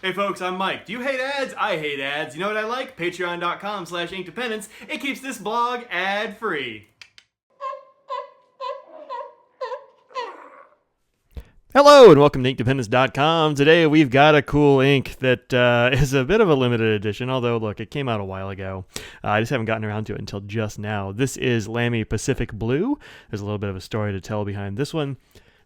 Hey folks, I'm Mike. Do you hate ads? I hate ads. You know what I like? Patreon.com/Inkdependence. It keeps this blog ad-free. Hello and welcome to Inkdependence.com. Today we've got a cool ink that is a bit of a limited edition, although look, it came out a while ago. I just haven't gotten around to it until just now. This is Lamy Pacific Blue. There's a little bit of a story to tell behind this one.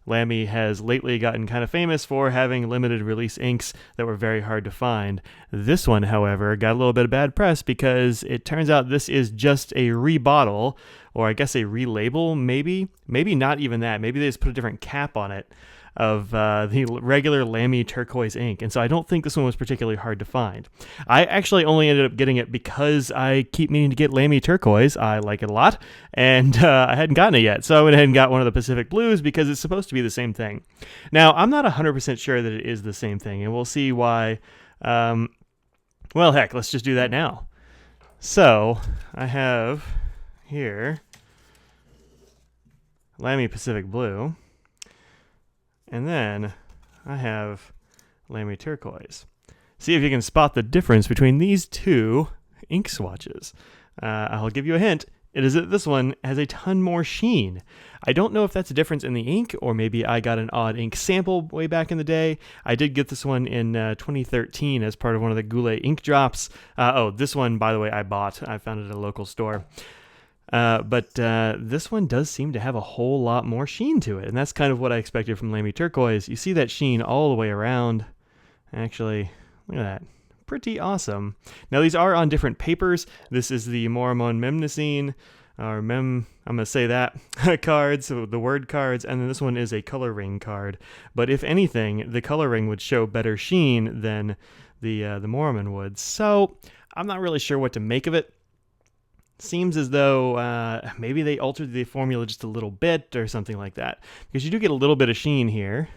Lamy has lately gotten kind of famous for having limited release inks that were very hard to find. This one, however, got a little bit of bad press because it turns out this is just a rebottle, or I guess a relabel, maybe not even that. Maybe they just put a different cap on it of the regular Lambie Turquoise ink, and so I don't think this one was particularly hard to find. I actually only ended up getting it because I keep meaning to get Lamy Turquoise. I like it a lot, and I hadn't gotten it yet, so I went ahead and got one of the Pacific Blues because it's supposed to be the same thing. Now, I'm not 100% sure that it is the same thing, and we'll see why. Well, heck, let's just do that now. So, I have here Lamy Pacific Blue, and then I have Lamy Turquoise. See if you can spot the difference between these two ink swatches. I'll give you a hint. It is that this one has a ton more sheen. I don't know if that's a difference in the ink, or maybe I got an odd ink sample way back in the day. I did get this one in 2013 as part of one of the Goulet ink drops. This one, by the way, I bought. I found it at a local store. But this one does seem to have a whole lot more sheen to it, and that's kind of what I expected from Lamy Turquoise. You see that sheen all the way around. Actually, look at that. Pretty awesome. Now, these are on different papers. This is the Moramon Memnacine, or I'm going to say that, cards, so the word cards, and then this one is a color ring card. But if anything, the color ring would show better sheen than the Moramon would. So, I'm not really sure what to make of it. Seems as though maybe they altered the formula just a little bit or something like that, because you do get a little bit of sheen here.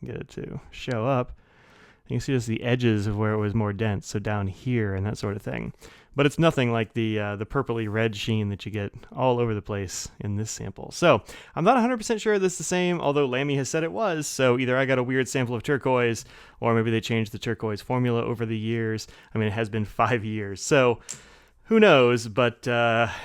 Get it to show up. You can see just the edges of where it was more dense, so down here and that sort of thing. But it's nothing like the purpley red sheen that you get all over the place in this sample. So I'm not 100% sure this is the same, although Lamy has said it was. So either I got a weird sample of turquoise, or maybe they changed the turquoise formula over the years. I mean, it has been 5 years, so who knows, but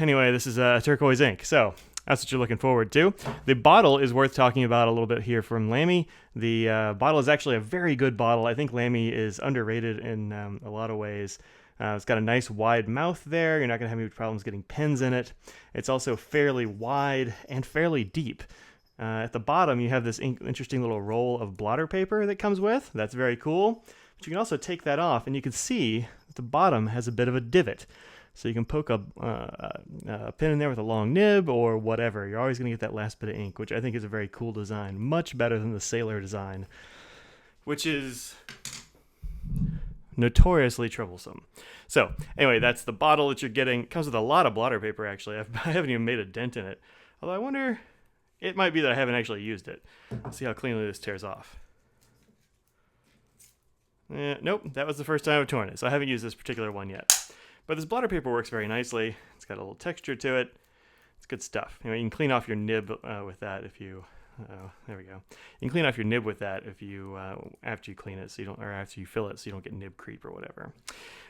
anyway, this is a turquoise ink, so that's what you're looking forward to. The bottle is worth talking about a little bit here from Lamy. The bottle is actually a very good bottle. I think Lamy is underrated in a lot of ways. It's got a nice wide mouth there. You're not going to have any problems getting pens in it. It's also fairly wide and fairly deep. At the bottom, you have this interesting little roll of blotter paper that comes with. That's very cool. But you can also take that off, and you can see that the bottom has a bit of a divot. So you can poke a pin in there with a long nib or whatever. You're always going to get that last bit of ink, which I think is a very cool design. Much better than the Sailor design, which is notoriously troublesome. So anyway, that's the bottle that you're getting. It comes with a lot of blotter paper, actually. I haven't even made a dent in it. Although I wonder, it might be that I haven't actually used it. Let's see how cleanly this tears off. Nope, that was the first time I've torn it, so I haven't used this particular one yet. But this blotter paper works very nicely. It's got a little texture to it. It's good stuff. Anyway, you can clean off your nib with that if you. There we go. You can clean off your nib with that if you after you clean it, so you don't, or after you fill it, so you don't get nib creep or whatever.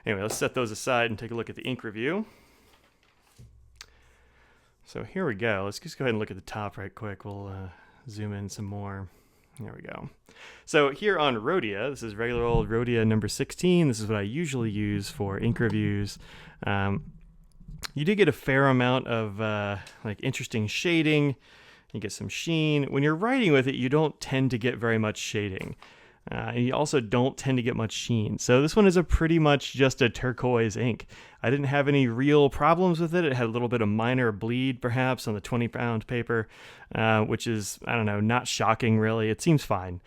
Anyway, let's set those aside and take a look at the ink review. So here we go. Let's just go ahead and look at the top right quick. We'll zoom in some more. There we go. So here on Rhodia, this is regular old Rhodia number 16. This is what I usually use for ink reviews. You do get a fair amount of like interesting shading. You get some sheen. When you're writing with it, you don't tend to get very much shading. And you also don't tend to get much sheen. So this one is pretty much just a turquoise ink. I didn't have any real problems with it. It had a little bit of minor bleed, perhaps, on the 20-pound paper, which is, I don't know, not shocking, really. It seems fine.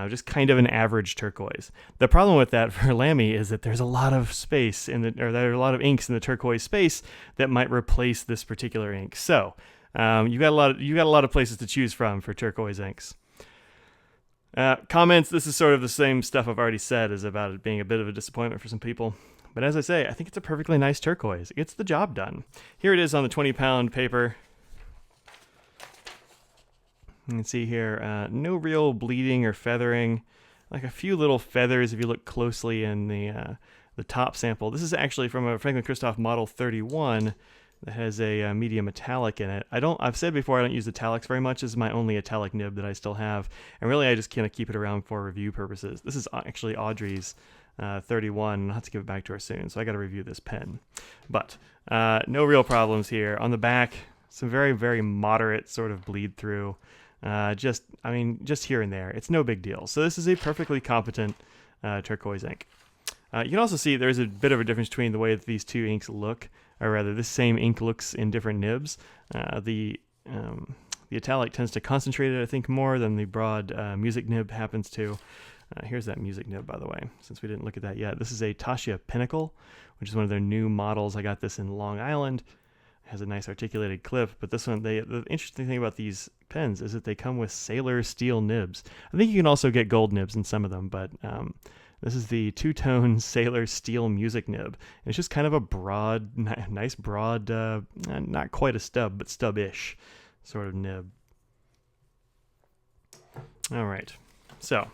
Just kind of an average turquoise. The problem with that for Lamy is that there's a lot of space there are a lot of inks in the turquoise space that might replace this particular ink. So you got a lot of places to choose from for turquoise inks. Comments, this is sort of the same stuff I've already said, is about it being a bit of a disappointment for some people. But as I say, I think it's a perfectly nice turquoise. It gets the job done. Here it is on the 20-pound paper. You can see here, no real bleeding or feathering. like a few little feathers if you look closely in the top sample. This is actually from a Franklin-Christoph Model 31 that has a medium metallic in it. I've said before I don't use metallics very much. This is my only metallic nib that I still have, and really I just kind of keep it around for review purposes. This is actually Audrey's 31. I'll have to give it back to her soon, so I got to review this pen. But no real problems here. On the back, some very, very moderate sort of bleed through. Just here and there. It's no big deal. So this is a perfectly competent turquoise ink. You can also see there's a bit of a difference between the way that these two inks look, or rather this same ink looks in different nibs. The italic tends to concentrate it, I think, more than the broad music nib happens to. Here's that music nib, by the way, since we didn't look at that yet. This is a Tasha Pinnacle, which is one of their new models. I got this in Long Island. It has a nice articulated clip, but this one, the interesting thing about these pens is that they come with sailor steel nibs. I think you can also get gold nibs in some of them, but this is the two-tone sailor steel music nib. And it's just kind of a broad, nice broad, not quite a stub, but stub-ish sort of nib. All right, so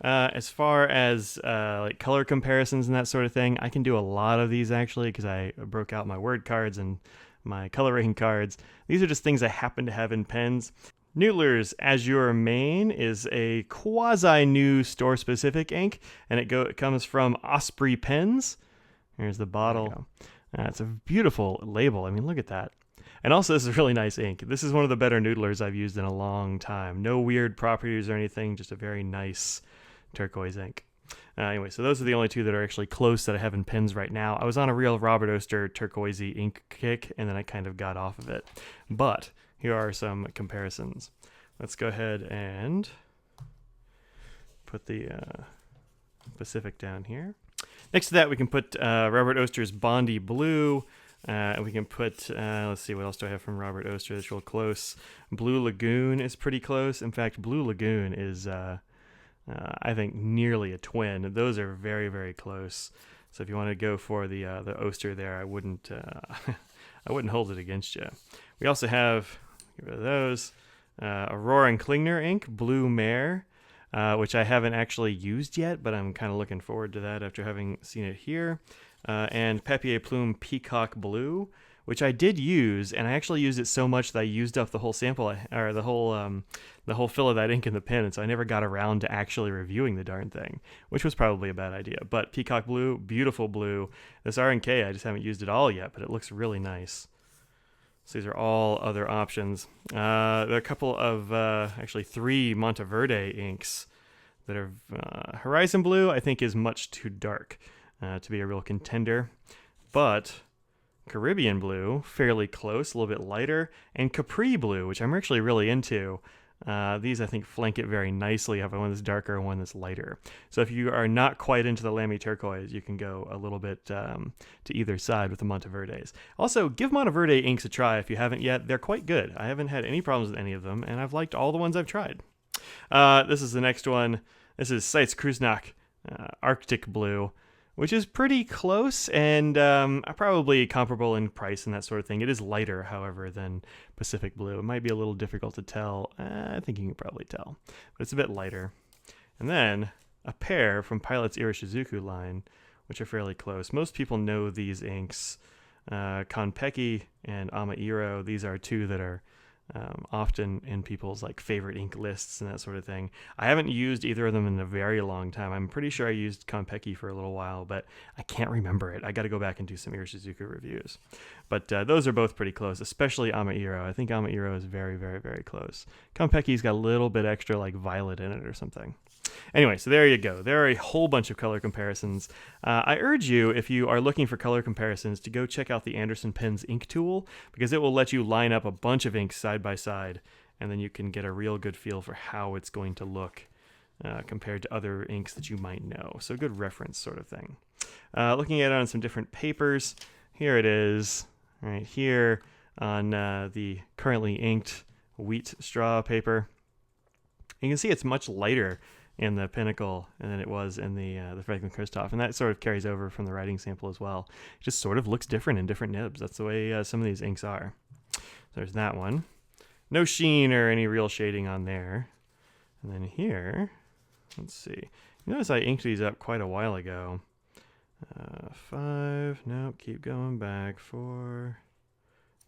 as far as like color comparisons and that sort of thing, I can do a lot of these actually because I broke out my word cards and my coloring cards. These are just things I happen to have in pens. Noodler's Azure Main is a quasi-new store-specific ink, and it comes from Osprey Pens. Here's the bottle. It's a beautiful label. I mean, look at that. And also, this is really nice ink. This is one of the better Noodlers I've used in a long time. No weird properties or anything, just a very nice turquoise ink. Anyway, so those are the only two that are actually close that I have in pens right now. I was on a real Robert Oster turquoisey ink kick, and then I kind of got off of it. But here are some comparisons. Let's go ahead and put the Pacific down here. Next to that, we can put Robert Oster's Bondi Blue. We can put, let's see, what else do I have from Robert Oster that's real close? Blue Lagoon is pretty close. In fact, Blue Lagoon is, I think, nearly a twin. Those are very, very close. So if you want to go for the Oster there, I wouldn't hold it against you. We also have, get rid of those, Aurora and Klingner ink, Blue Mare, which I haven't actually used yet, but I'm kind of looking forward to that after having seen it here. And Papier Plume Peacock Blue, which I did use, and I actually used it so much that I used up the whole sample, or the whole fill of that ink in the pen, and so I never got around to actually reviewing the darn thing, which was probably a bad idea. But Peacock Blue, beautiful blue. This R&K, I just haven't used it all yet, but it looks really nice. So these are all other options. There are a couple of, actually 3 Monteverde inks that are Horizon Blue, I think is much too dark to be a real contender. But Caribbean Blue, fairly close, a little bit lighter. And Capri Blue, which I'm actually really into. These, I think, flank it very nicely. I have one that's darker and one that's lighter. So if you are not quite into the Lamy Turquoise, you can go a little bit to either side with the Monteverdes. Also, give Monteverde inks a try if you haven't yet. They're quite good. I haven't had any problems with any of them, and I've liked all the ones I've tried. This is the next one. This is Seitz Krusnak Arctic Blue, which is pretty close and probably comparable in price and that sort of thing. It is lighter, however, than Pacific Blue. It might be a little difficult to tell. I think you can probably tell, but it's a bit lighter. And then a pair from Pilot's Irishizuku line, which are fairly close. Most people know these inks. Konpeki and Amairo, these are two that are often in people's like favorite ink lists and that sort of thing. I haven't used either of them in a very long time. I'm pretty sure I used Konpeki for a little while, but I can't remember it. I got to go back and do some Irishizuku reviews. But those are both pretty close, especially Amairo. I think Amairo is very, very, very close. Konpeki's got a little bit extra like violet in it or something. Anyway, so there you go. There are a whole bunch of color comparisons. I urge you, if you are looking for color comparisons, to go check out the Anderson Pens ink tool, because it will let you line up a bunch of inks side by side, and then you can get a real good feel for how it's going to look compared to other inks that you might know. So good reference sort of thing. Looking at it on some different papers, here it is, right here on the currently inked wheat straw paper. You can see it's much lighter in the Pinnacle than it was in the Franklin-Christoph, and that sort of carries over from the writing sample as well. It just sort of looks different in different nibs. That's the way some of these inks are. There's that one. No sheen or any real shading on there. And then here, Let's see. You notice I inked these up quite a while ago. 5. Nope. Keep going back. 4.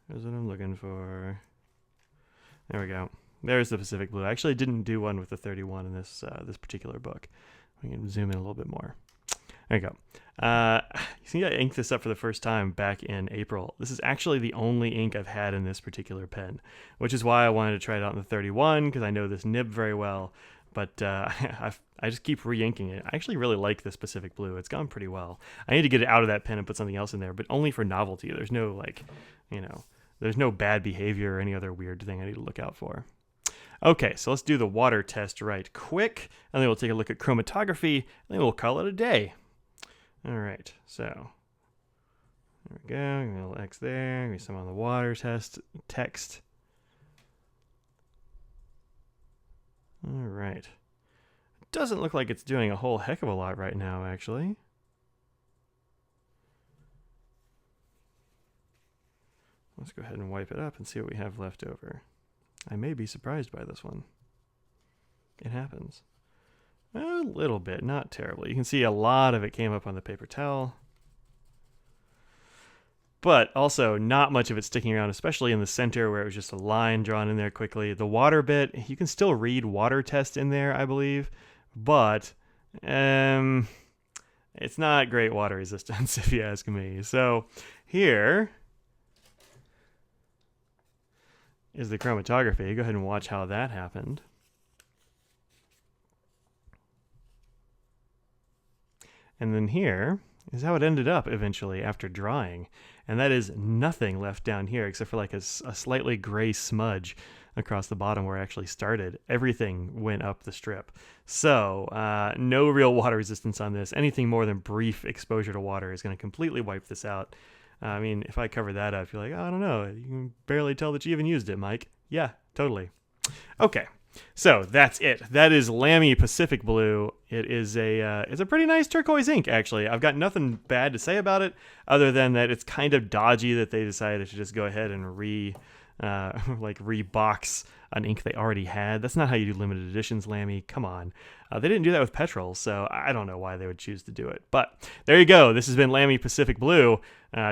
There's what I'm looking for. There we go. There's the Pacific Blue. I actually didn't do one with the 31 in this this particular book. We can zoom in a little bit more. There you go. You see, I inked this up for the first time back in April. This is actually the only ink I've had in this particular pen, which is why I wanted to try it out in the 31, because I know this nib very well. But I just keep re-inking it. I actually really like this Pacific Blue. It's gone pretty well. I need to get it out of that pen and put something else in there, but only for novelty. There's no, like, you know, there's no bad behavior or any other weird thing I need to look out for. Okay, so let's do the water test right quick, and then we'll take a look at chromatography, and then we'll call it a day. All right, so there we go. A little X there. Give me some on the water test text. All right. It doesn't look like it's doing a whole heck of a lot right now, actually. Let's go ahead and wipe it up and see what we have left over. I may be surprised by this one. It happens. A little bit, not terribly. You can see a lot of it came up on the paper towel. But also not much of it sticking around, especially in the center where it was just a line drawn in there quickly. The water bit, you can still read water test in there, I believe. But it's not great water resistance, if you ask me. So here is the chromatography. Go ahead and watch how that happened. And then here is how it ended up eventually after drying. And that is nothing left down here except for like a slightly gray smudge across the bottom where it actually started. Everything went up the strip. So no real water resistance on this. Anything more than brief exposure to water is going to completely wipe this out. I mean, if I cover that up, you're like, oh, I don't know. You can barely tell that you even used it, Mike. Yeah, totally. Okay. So that's it. That is Lamy Pacific Blue. It's a pretty nice turquoise ink, actually. I've got nothing bad to say about it, other than that it's kind of dodgy that they decided to just go ahead and rebox an ink they already had. That's not how you do limited editions, Lamy. Come on. They didn't do that with Petrol, so I don't know why they would choose to do it. But there you go. This has been Lamy Pacific Blue.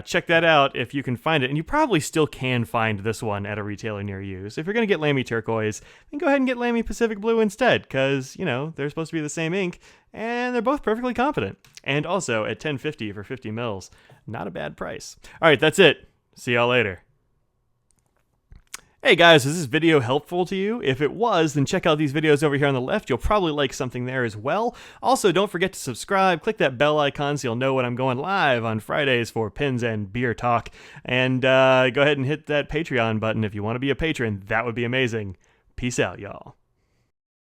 Check that out if you can find it. And you probably still can find this one at a retailer near you. So if you're going to get Lamy Turquoise, then go ahead and get Lamy Pacific Blue instead, because, you know, they're supposed to be the same ink, and they're both perfectly competent. And also at $10.50 for 50 mils. Not a bad price. All right, that's it. See y'all later. Hey guys, is this video helpful to you? If it was, then check out these videos over here on the left. You'll probably like something there as well. Also, don't forget to subscribe. Click that bell icon so you'll know when I'm going live on Fridays for Pins and Beer Talk. And go ahead and hit that Patreon button if you want to be a patron. That would be amazing. Peace out, y'all.